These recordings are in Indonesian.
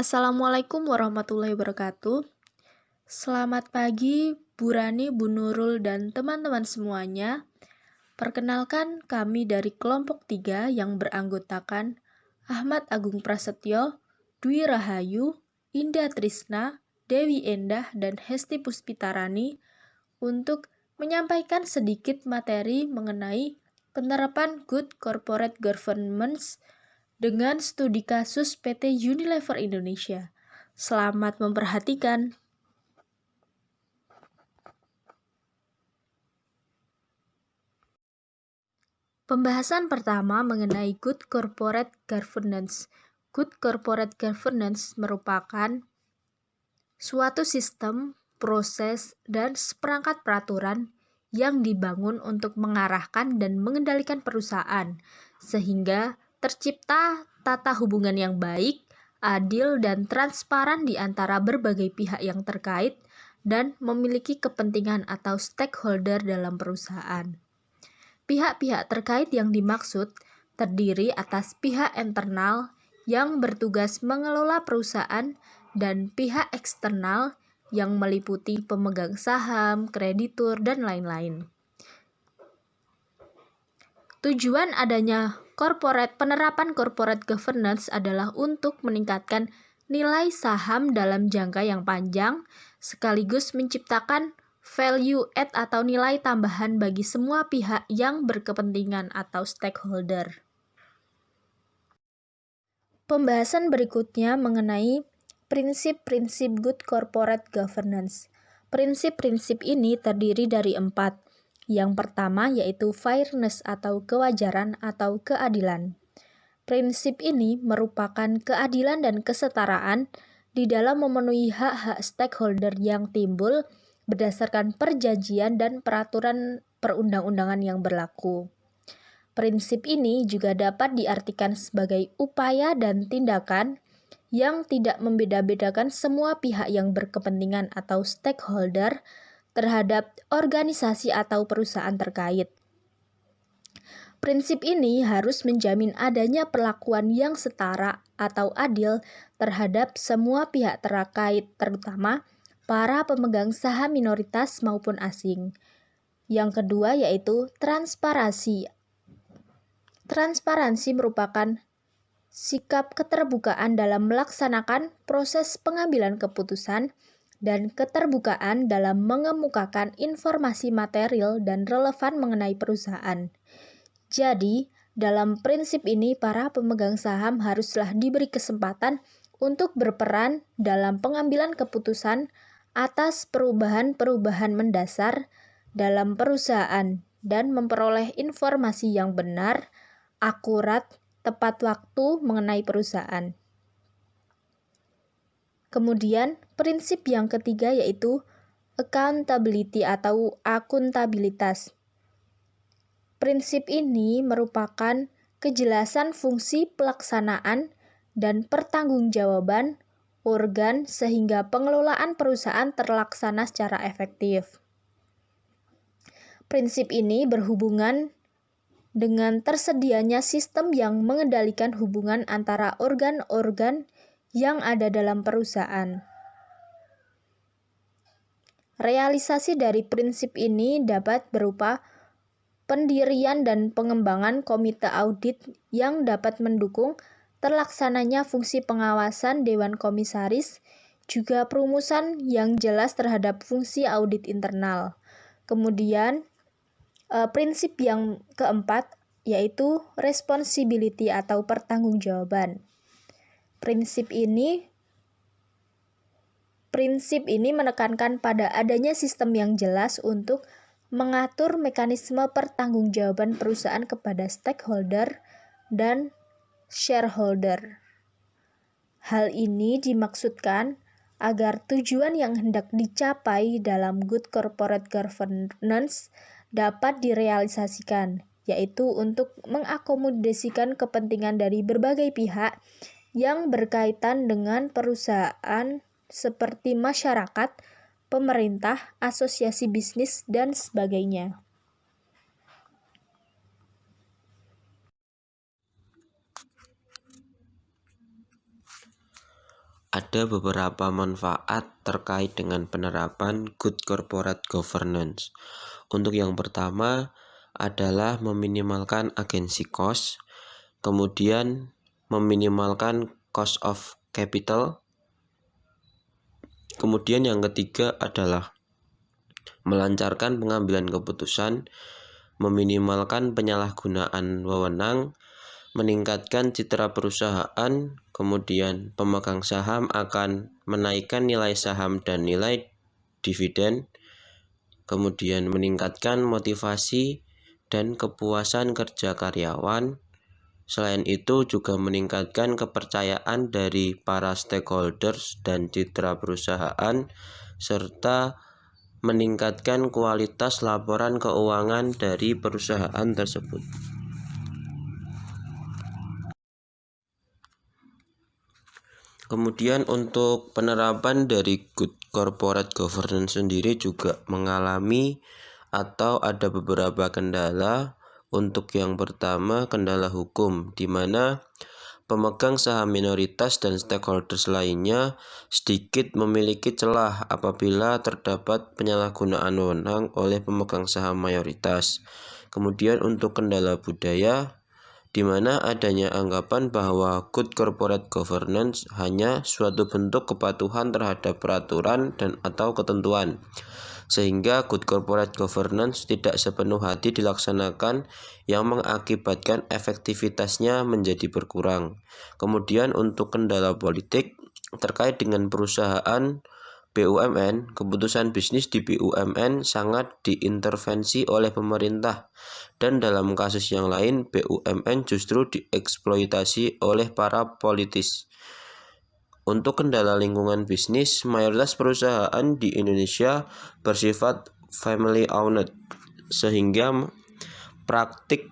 Assalamualaikum warahmatullahi wabarakatuh. Selamat pagi, Bu Rani, Bu Nurul, dan teman-teman semuanya. Perkenalkan, kami dari kelompok 3 yang beranggotakan Ahmad Agung Prasetyo, Dwi Rahayu, Indah Trisna, Dewi Endah, dan Hesti Puspitarani untuk menyampaikan sedikit materi mengenai penerapan Good Corporate Governance dengan studi kasus PT Unilever Indonesia. Selamat memperhatikan. Pembahasan pertama mengenai Good Corporate Governance. Good Corporate Governance merupakan suatu sistem, proses, dan seperangkat peraturan yang dibangun untuk mengarahkan dan mengendalikan perusahaan, sehingga tercipta tata hubungan yang baik, adil, dan transparan di antara berbagai pihak yang terkait dan memiliki kepentingan atau stakeholder dalam perusahaan. Pihak-pihak terkait yang dimaksud terdiri atas pihak internal yang bertugas mengelola perusahaan dan pihak eksternal yang meliputi pemegang saham, kreditur, dan lain-lain. Tujuan adanya penerapan corporate governance adalah untuk meningkatkan nilai saham dalam jangka yang panjang, sekaligus menciptakan value add atau nilai tambahan bagi semua pihak yang berkepentingan atau stakeholder. Pembahasan berikutnya mengenai prinsip-prinsip Good Corporate Governance. Prinsip-prinsip ini terdiri dari 4. Yang pertama yaitu fairness atau kewajaran atau keadilan. Prinsip ini merupakan keadilan dan kesetaraan di dalam memenuhi hak-hak stakeholder yang timbul berdasarkan perjanjian dan peraturan perundang-undangan yang berlaku. Prinsip ini juga dapat diartikan sebagai upaya dan tindakan yang tidak membeda-bedakan semua pihak yang berkepentingan atau stakeholder terhadap organisasi atau perusahaan terkait. Prinsip ini harus menjamin adanya perlakuan yang setara atau adil terhadap semua pihak terkait, terutama para pemegang saham minoritas maupun asing. Yang kedua yaitu transparansi. Transparansi merupakan sikap keterbukaan dalam melaksanakan proses pengambilan keputusan dan keterbukaan dalam mengemukakan informasi material dan relevan mengenai perusahaan. Jadi, dalam prinsip ini para pemegang saham haruslah diberi kesempatan untuk berperan dalam pengambilan keputusan atas perubahan-perubahan mendasar dalam perusahaan dan memperoleh informasi yang benar, akurat, tepat waktu mengenai perusahaan. Kemudian, prinsip yang ketiga yaitu accountability atau akuntabilitas. Prinsip ini merupakan kejelasan fungsi pelaksanaan dan pertanggungjawaban organ sehingga pengelolaan perusahaan terlaksana secara efektif. Prinsip ini berhubungan dengan tersedianya sistem yang mengendalikan hubungan antara organ-organ yang ada dalam perusahaan. Realisasi dari prinsip ini dapat berupa pendirian dan pengembangan komite audit yang dapat mendukung terlaksananya fungsi pengawasan Dewan Komisaris, juga perumusan yang jelas terhadap fungsi audit internal. Kemudian, prinsip yang keempat yaitu responsibility atau pertanggungjawaban. Prinsip ini menekankan pada adanya sistem yang jelas untuk mengatur mekanisme pertanggungjawaban perusahaan kepada stakeholder dan shareholder. Hal ini dimaksudkan agar tujuan yang hendak dicapai dalam Good Corporate Governance dapat direalisasikan, yaitu untuk mengakomodasikan kepentingan dari berbagai pihak yang berkaitan dengan perusahaan seperti masyarakat, pemerintah, asosiasi bisnis, dan sebagainya. ada beberapa manfaat terkait dengan penerapan good corporate governance. Untuk yang pertama adalah meminimalkan agency cost, kemudian meminimalkan cost of capital, kemudian yang ketiga adalah melancarkan pengambilan keputusan, meminimalkan penyalahgunaan wewenang, meningkatkan citra perusahaan, kemudian pemegang saham akan menaikkan nilai saham dan nilai dividen, kemudian meningkatkan motivasi dan kepuasan kerja karyawan. Selain itu juga meningkatkan kepercayaan dari para stakeholders dan citra perusahaan, serta meningkatkan kualitas laporan keuangan dari perusahaan tersebut. Kemudian untuk penerapan dari good corporate governance sendiri juga mengalami atau ada beberapa kendala. Untuk yang pertama, kendala hukum, di mana pemegang saham minoritas dan stakeholders lainnya sedikit memiliki celah apabila terdapat penyalahgunaan wewenang oleh pemegang saham mayoritas. Kemudian untuk kendala budaya, di mana adanya anggapan bahwa good corporate governance hanya suatu bentuk kepatuhan terhadap peraturan dan atau ketentuan, sehingga good corporate governance tidak sepenuh hati dilaksanakan yang mengakibatkan efektivitasnya menjadi berkurang. Kemudian untuk kendala politik terkait dengan perusahaan BUMN, keputusan bisnis di BUMN sangat diintervensi oleh pemerintah, dan dalam kasus yang lain BUMN justru dieksploitasi oleh para politis. Untuk kendala lingkungan bisnis, mayoritas perusahaan di Indonesia bersifat family owned, sehingga praktik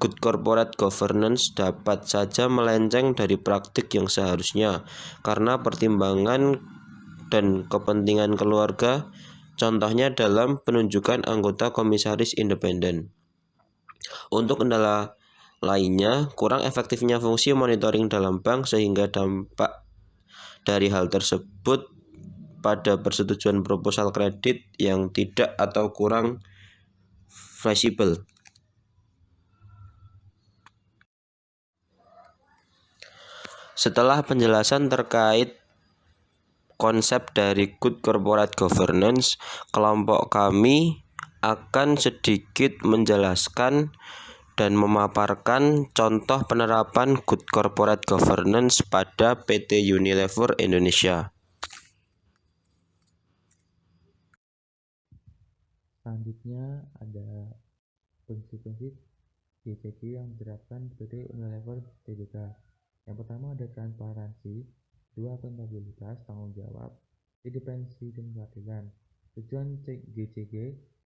good corporate governance dapat saja melenceng dari praktik yang seharusnya karena pertimbangan dan kepentingan keluarga, contohnya dalam penunjukan anggota komisaris independen. Untuk kendala lainnya, kurang efektifnya fungsi monitoring dalam bank, sehingga dampak dari hal tersebut pada persetujuan proposal kredit yang tidak atau kurang fleksibel. Setelah penjelasan terkait konsep dari good corporate governance, kelompok kami akan sedikit menjelaskan dan memaparkan contoh penerapan good corporate governance pada PT Unilever Indonesia. Selanjutnya ada prinsip-prinsip GCG yang diterapkan di PT Unilever Tbk. Yang pertama ada transparansi, dua akuntabilitas, tanggung jawab, independensi dan keadilan. Tujuan GCG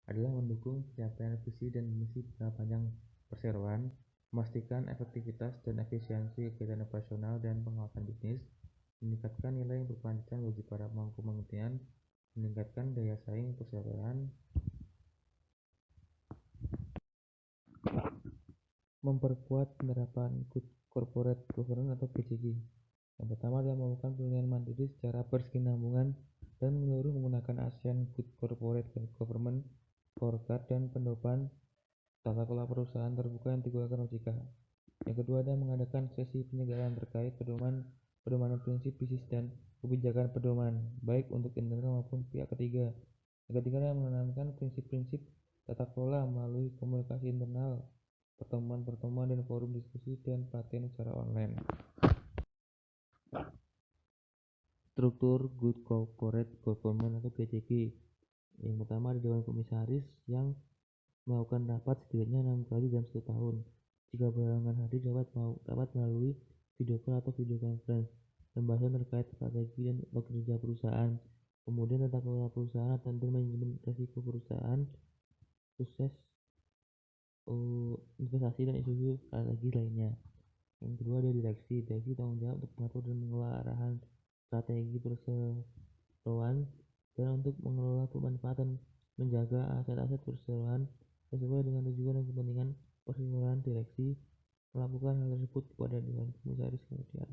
adalah mendukung pencapaian visi dan misi jangka panjang perseroan, memastikan efektivitas dan efisiensi kegiatan operasional dan pengawasan bisnis, meningkatkan nilai yang berkelanjutan bagi para pemangku kepentingan, meningkatkan daya saing perseroan, memperkuat penerapan good corporate governance atau GCG. Yang pertama adalah melakukan penilaian mandiri secara berkesinambungan dan menyeluruh menggunakan ASEAN Good Corporate Governance Scorecard dan pendopan tata kelola perusahaan terbuka yang digunakan OJK. Yang kedua adalah mengadakan sesi penyegaran terkait pedoman prinsip bisnis dan kebijakan pedoman, baik untuk internal maupun pihak ketiga. Yang ketiga adalah menanamkan prinsip-prinsip tata kelola melalui komunikasi internal, pertemuan-pertemuan dan forum diskusi dan pelatihan secara online. Struktur Good Corporate Governance atau GCG. Yang pertama ada Dewan Komisaris yang melakukan rapat setidaknya 6 kali dalam 1 tahun. Jika berhalangan hadir dapat melalui video call atau video conference. Pembahasan terkait strategi dan kinerja perusahaan. Kemudian tata kelola perusahaan dan manajemen risiko perusahaan, sukses investasi dan isu-isu strategi lainnya. Yang kedua ada direksi tanggung jawab untuk mengatur dan mengelola arahan strategi perseroan dan untuk mengelola pemanfaatan menjaga aset-aset perseroan sesuai dengan tujuan dan kepentingan perseroan. Direksi melakukan hal tersebut kepada Dewan Komisaris kemudian.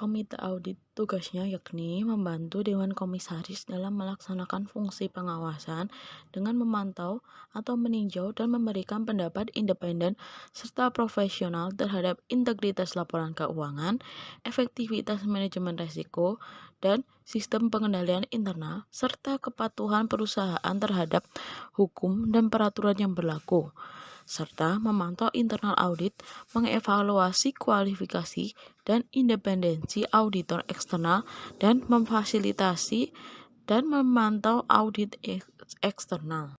Komite audit tugasnya yakni membantu Dewan Komisaris dalam melaksanakan fungsi pengawasan dengan memantau atau meninjau dan memberikan pendapat independen serta profesional terhadap integritas laporan keuangan, efektivitas manajemen risiko, dan sistem pengendalian internal, serta kepatuhan perusahaan terhadap hukum dan peraturan yang berlaku, serta memantau internal audit, mengevaluasi kualifikasi dan independensi auditor eksternal, dan memfasilitasi dan memantau audit eksternal.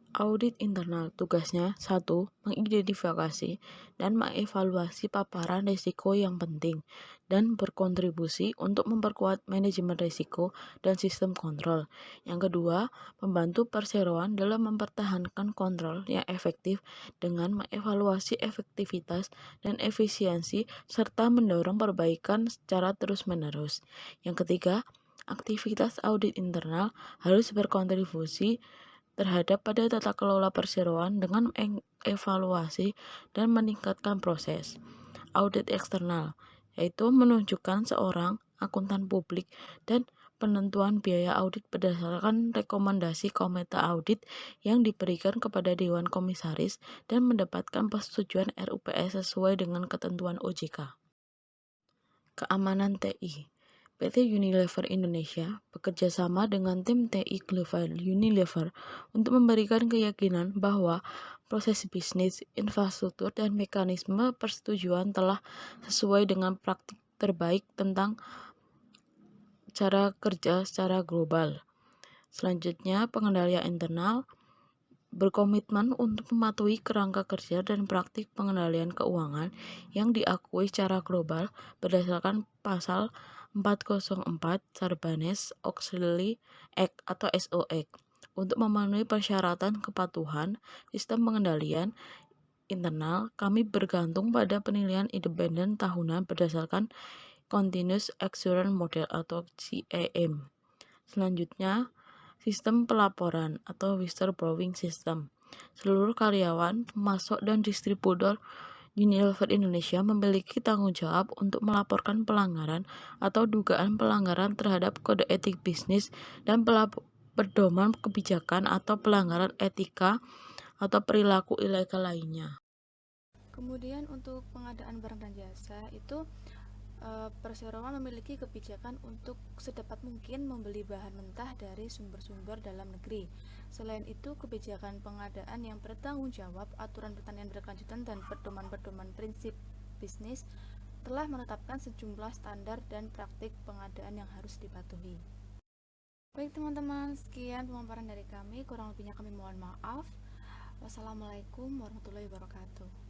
Audit internal tugasnya 1. Mengidentifikasi dan mengevaluasi paparan risiko yang penting dan berkontribusi untuk memperkuat manajemen risiko dan sistem kontrol. Yang kedua, membantu perseroan dalam mempertahankan kontrol yang efektif dengan mengevaluasi efektivitas dan efisiensi serta mendorong perbaikan secara terus-menerus. Yang ketiga, aktivitas audit internal harus berkontribusi terhadap pada tata kelola perseroan dengan mengevaluasi dan meningkatkan proses. Audit eksternal, yaitu menunjukkan seorang akuntan publik dan penentuan biaya audit berdasarkan rekomendasi komite audit yang diberikan kepada Dewan Komisaris dan mendapatkan persetujuan RUPS sesuai dengan ketentuan OJK. Keamanan TI. PT Unilever Indonesia bekerja sama dengan tim TI Global Unilever untuk memberikan keyakinan bahwa proses bisnis, infrastruktur, dan mekanisme persetujuan telah sesuai dengan praktik terbaik tentang cara kerja secara global. Selanjutnya, pengendalian internal berkomitmen untuk mematuhi kerangka kerja dan praktik pengendalian keuangan yang diakui secara global berdasarkan pasal 404 Sarbanes-Oxley Act atau SO Act untuk memenuhi persyaratan kepatuhan sistem pengendalian internal. Kami bergantung pada penilaian independen tahunan berdasarkan Continuous Assurance Model atau CAM. Selanjutnya, sistem pelaporan atau whistleblowing system. Seluruh karyawan, pemasok, dan distributor Unilever Indonesia memiliki tanggung jawab untuk melaporkan pelanggaran atau dugaan pelanggaran terhadap kode etik bisnis dan pedoman kebijakan atau pelanggaran etika atau perilaku ilegal lainnya. Kemudian untuk pengadaan barang dan jasa itu perseroan memiliki kebijakan untuk sedapat mungkin membeli bahan mentah dari sumber-sumber dalam negeri. Selain itu, kebijakan pengadaan yang bertanggung jawab, aturan pertanian berkelanjutan, dan pedoman-pedoman prinsip bisnis telah menetapkan sejumlah standar dan praktik pengadaan yang harus dipatuhi. Baik teman-teman, sekian pemaparan dari kami. Kurang lebihnya kami mohon maaf. Wassalamualaikum warahmatullahi wabarakatuh.